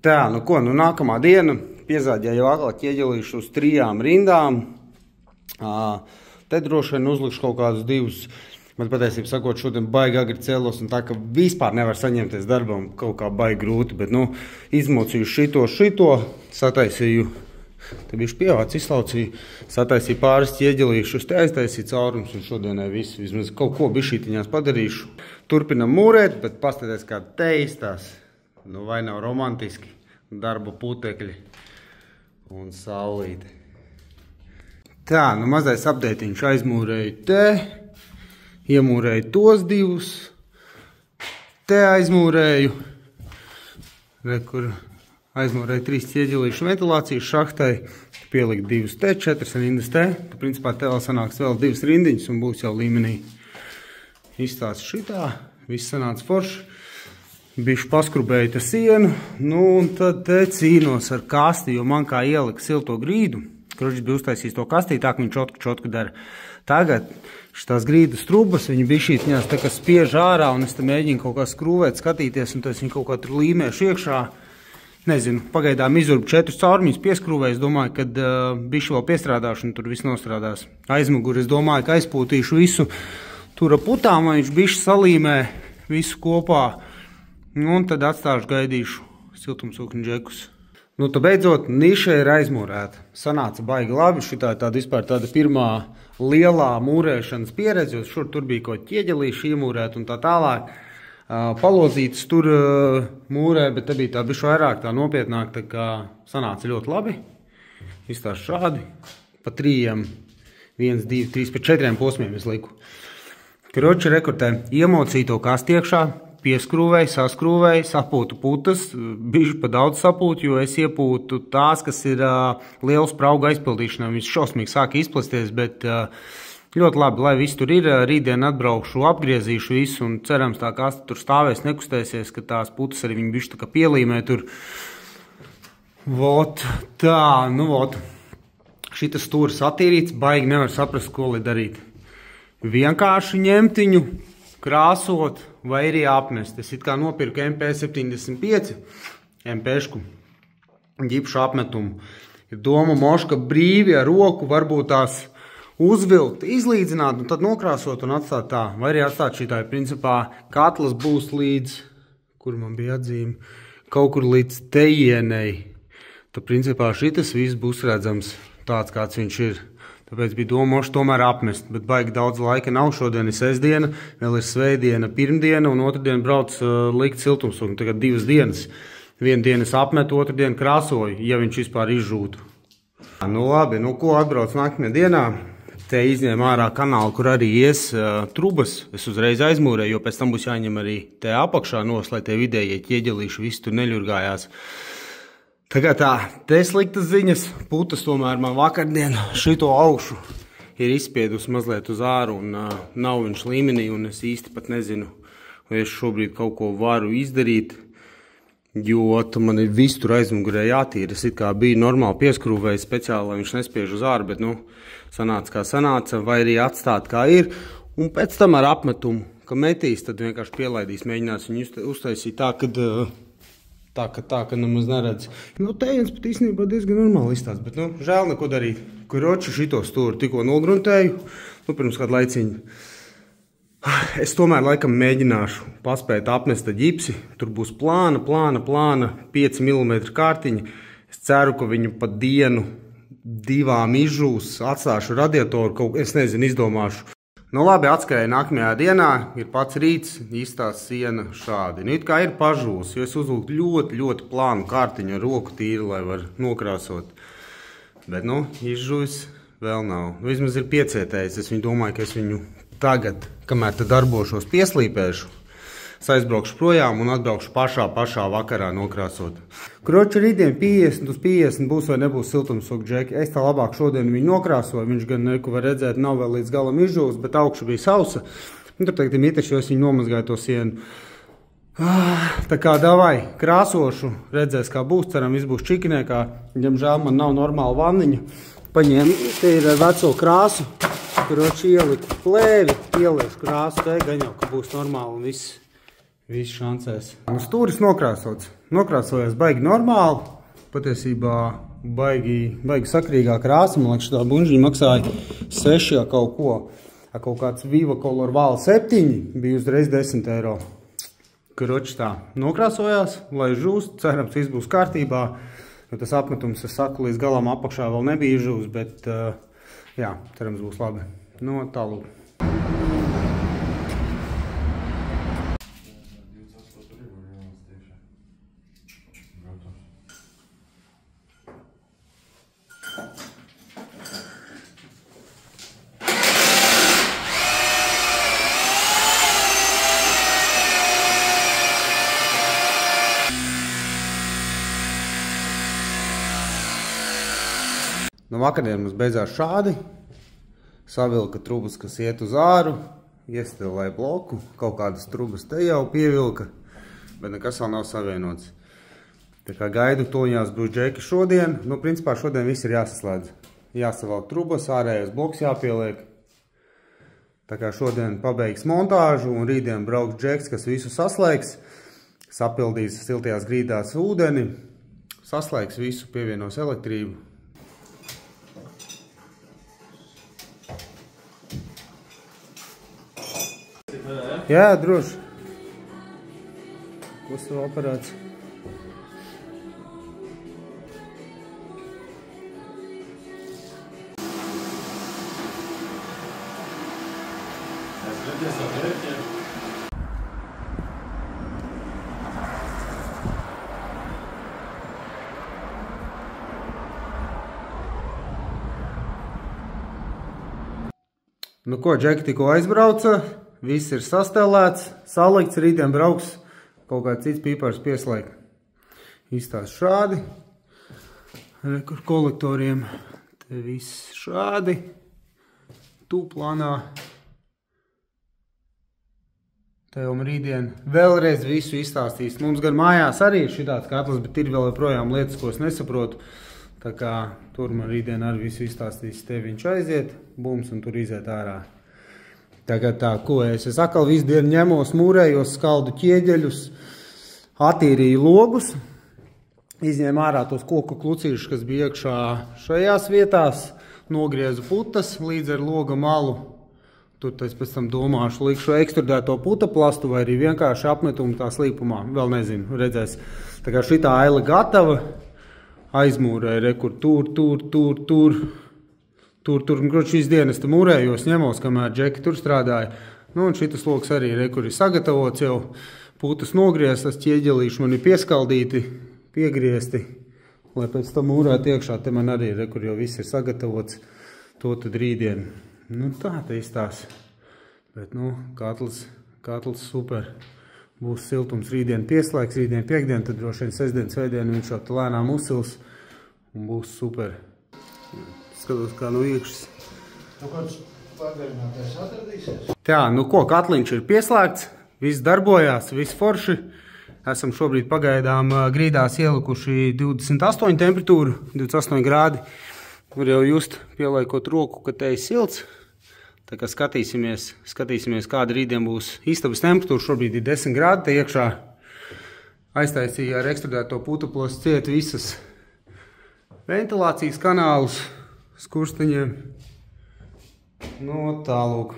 Tā, nu ko, nu nākamā diena piezāģēju atkal ķieģelīšu uz 3 rindām. Te droši vien uzlikšu kaut kādus 2, bet patiesībā sakot, šodien baigi agri cēlos un tā, ka vispār nevar saņemties darbam kaut kā baigi grūti, bet nu izmocīju šito, sataisīju, te bišķi pievāc izlaucīju, sataisīju pāris ķieģelīšus, te aiztaisīju caurums un šodienai visu, vismaz kaut ko bišķītiņās padarīšu. Turpinam mūrēt, bet paskaties kā te izstās. Nu, vai nav romantiski, darba putekļi un saulīte. Tā, nu mazais apdeitiņš aizmūrēju te, iemūrēju tos 2, te aizmūrēju, kur aizmūrēju 3 ķieģelīšu ventilācijas šahtai, pielikt 2 te, 4 rindas te, principā te vēl sanāks vēl 2 rindiņas un būs jau līmenī. Izstāst šitā, viss sanāca forši. Bišķi paskrubēju te sienu, nu un tad te cīnos ar kasti, jo man kā ielika silto grīdu. Kruģis bija uztaisījis to kastī, tā ka viņi čotku dara. Tagad šitās grīdas trubas, viņi bišķītņās tā kā spiež ārā, un es te mēģinu kaut kā skrūvēt, skatīties, un tas viņi kaut kā tur līmēšu iekšā. Nezinu, pagaidām izurbu 4 caurumiņus pieskrūvēju, es domāju, kad bišķi vēl piestrādāšu, un tur viss nostrādās. Aizmuguri, es domāju, ka aizpūtīšu visu tur ap putām, lai viņš bišķi salīmē visu kopā. Nu, un tad atstāšu gaidīšu siltumsūkņu džekus. Nu, tad beidzot, niša ir aizmūrēta. Sanāca baigi labi, šitā tāda vispār tāda pirmā lielā mūrēšanas pieredze, jo šur tur bija kaut ķieģelīši iemūrēt un tā tālāk. Palodzītas tur mūrē, bet te bija tā bišķi vairāk tā nopietnāk, tā kā sanāca ļoti labi. Izstāst šādi, pa 3, 1, 2, 3, pa 4 posmiem es liku. Kroči rekortē iemocīja to kasti iekšā, pieskrūvēju, saskrūvēju, sapūtu putas, bišķi pa daudz sapūtu, jo es iepūtu tās, kas ir lielu spraugu aizpildīšanā. Viņš šausmīgi sāka izplasties, bet ļoti labi, lai viss tur ir. Rītdien atbraukšu, apgriezīšu visu un cerams tā kasta tur stāvēs, nekustēsies, ka tās putas arī viņi bišķi tā kā pielīmē tur. Vot, tā, nu vot. Šitas stūris attīrīts, baigi nevar saprast, ko lai darīt. Vienkārši ņemtiņu, krāsot vai arī apmest. Es it kā nopirku MP75, MP-šku, ģipšu apmetumu. Ir doma moška brīvi ar roku, varbūt tās uzvilkt, izlīdzināt un tad nokrāsot un atstāt tā. Vai arī atstāt šitā, principā katls būs līdz, kur man bija atzīme, kaut kur līdz tejienei. Tad principā šitas viss būs redzams tāds, kāds viņš ir. Tāpēc bija domoši tomēr apmest, bet baigi daudz laika nav. Šodien ir sestdiena, vēl ir svētdiena, pirmdiena un otrdien brauc likt siltumsūkni. Tagad 2 dienas. 1 dienu es apmetu, otru dienu krāsoju, ja viņš vispār izžūtu. Nu labi, nu ko atbrauc nākamajā dienā? Te izņēmu ārā kanālu, kur arī ies trubas. Es uzreiz aizmūrēju, jo pēc tam būs jāņem arī te apakšā nos, lai tie vidējie ķieģelīši visi tur neļurgājās. Tagad tā, te sliktas ziņas, putas tomēr man vakardien šito augšu ir izspiedus mazliet uz āru un nav viņš līmenī un es īsti pat nezinu, vai es šobrīd kaut ko varu izdarīt, jo man ir viss tur aizmugurē jātīra. Es it kā biju normāli pieskrūvējis speciāli, lai viņš nespiež uz āru, bet nu, sanāca kā sanāca, vai arī atstāt kā ir. Un pēc tam ar apmetumu, ka metīs, tad vienkārši pielaidīs, mēģinās viņu uztaisīt tā, ka nemaz neredz. Nu, tējiens pat īstenībā diezgan normāli izstāsts, bet, nu, žēl neko darīt. Kroči šito stūru tikko nogruntēju, nu, pirms kādu laiciņu. Es tomēr laikam mēģināšu paspēt apnest ģipsi. Tur būs plāna, 5 mm kārtiņa. Es ceru, ka viņu pa dienu 2 izžūs, atstāšu radiatoru, es nezinu, izdomāšu. Nu labi, atskrēju nākamajā dienā, ir pats rīts, izstās siena šādi. Nu, it kā ir pažūs, jo es uzvilku ļoti plānu kārtiņu ar roku tīri, lai var nokrāsot. Bet, nu, izžūs vēl nav. Nu, vismaz ir piecietējis, es domāju, ka es viņu tagad, kamēr te darbošos, pieslīpēšu. Es aizbraukšu projām un atbraukšu pašā vakarā nokrāsot. Kroči rītdien 50 uz 50 būs vai nebūs siltumsūkņu džeki. Es tā labāk šodien viņu nokrāsoju, viņš gan neko var redzēt, nav vēl līdz galam izžūs, bet augšu bija sausa. Un tur tagad ir miteši, jo es viņu nomazgāju to sienu. Tā kā davai, krāsošu, redzēs kā būs, ceram viss būs čikinēkā. Diemžēl man nav normāla vanniņa. Paņēmu, te ir ar veco krāsu, kroči ieliku plēvi, ieliešu krāsu, te gan jau, ka būs normāli un viss Viss šancēs. Stūris nokrāsots. Nokrāsojās baigi normāli. Patiesībā baigi sakrīgā krāsa. Man liekas, tā bunžiņa maksāja 6 kaut ko. Kaut kāds Viva Color Val 7 bija uzreiz 10 eiro. Kroči tā nokrāsojās, lai žūst. Cerams, viss būs kārtībā. Jo tas apmetums, es saku, līdz galam apakšā vēl nebija žūs, bet jā, cerams, būs labi. No tālūk. No vakardien mums beidzās šādi. Savilka trubas, kas iet uz āru, iestilēja bloku, kaut kādas trubas te jau pievilka, bet nekas vēl nav savienots. Tā kā gaidu toņās būs džeki šodien. Nu, principā šodien viss ir jāsaslēdz. Jāsavalk trubas, ārējais bloks jāpieliek. Tā kā šodien pabeigs montāžu un rītdien brauks džeks, kas visu saslēgs, sapildīs siltajās grīdās ūdeni, saslēgs visu, pievienos elektrību. Jā, droši. Kluso aparāts. Nu ko, džeki tikko aizbrauca, viss ir sastelēts, salikts, rītdien brauks, kaut kāds cits pīpārs pieslēgt. Izstās šādi, ar kolektoriem, te viss šādi, tūplānā. Te jau rītdien vēlreiz visu izstāstīs. Mums gan mājās arī ir šitāds katls, bet ir vēl joprojām lietas, ko es nesaprotu. Tā kā tur man rītdien arī visu izstāstīs. Te viņš aiziet, bums, un tur iziet ārā. Tagad tā, ko es atkal visu dienu ņemos, mūrējos, skaldu ķieģeļus, attīrīju logus, izņēmu ārā tos koku klucīšus, kas bija iekšā šajās vietās, nogriezu putas līdz ar loga malu. Tur es pēc tam domāšu, likšu ekstrudēto putaplastu vai arī vienkārši apmetumu tā slīpumā. Vēl nezinu, redzēs. Tā kā šitā aila gatava, aizmūrēju, rekur tur. Kroč visu dienu es te mūrējos, ņemos, kamēr džeki tur strādāja. Nu, un šitas loks arī, rekur ir sagatavots jau, putas nogrieztas, ķieģelīši man ir pieskaldīti, piegriezti, lai pēc tam mūrēt iekšā. Te man arī, rekur jau viss ir sagatavots, to tad rītdien. Nu, tā te izstās. Bet, nu, katls super. Būs siltums rītdien pieslēgs, rītdien piekdien, tad droši vien sestdien, svētdien viņš jau lēnām uzsils un būs super. Skatos, kā no iekšas. Nu, kāds pagarinātais atradīsies? Tā, nu ko, katliņš ir pieslēgts, viss darbojās, viss forši. Esam šobrīd pagaidām grīdās ielikuši 28 temperatūru, 28 grādi. Var jau just, pieliekot roku, ka te ir silts. Tā kā skatīsimies, kāda rītdien būs istabas temperatūra. Šobrīd ir 10 grādi, te iekšā aiztaisīja ar ekstrudēto putaplastu ciet visas ventilācijas kanālus skursteņiem. No tālūk.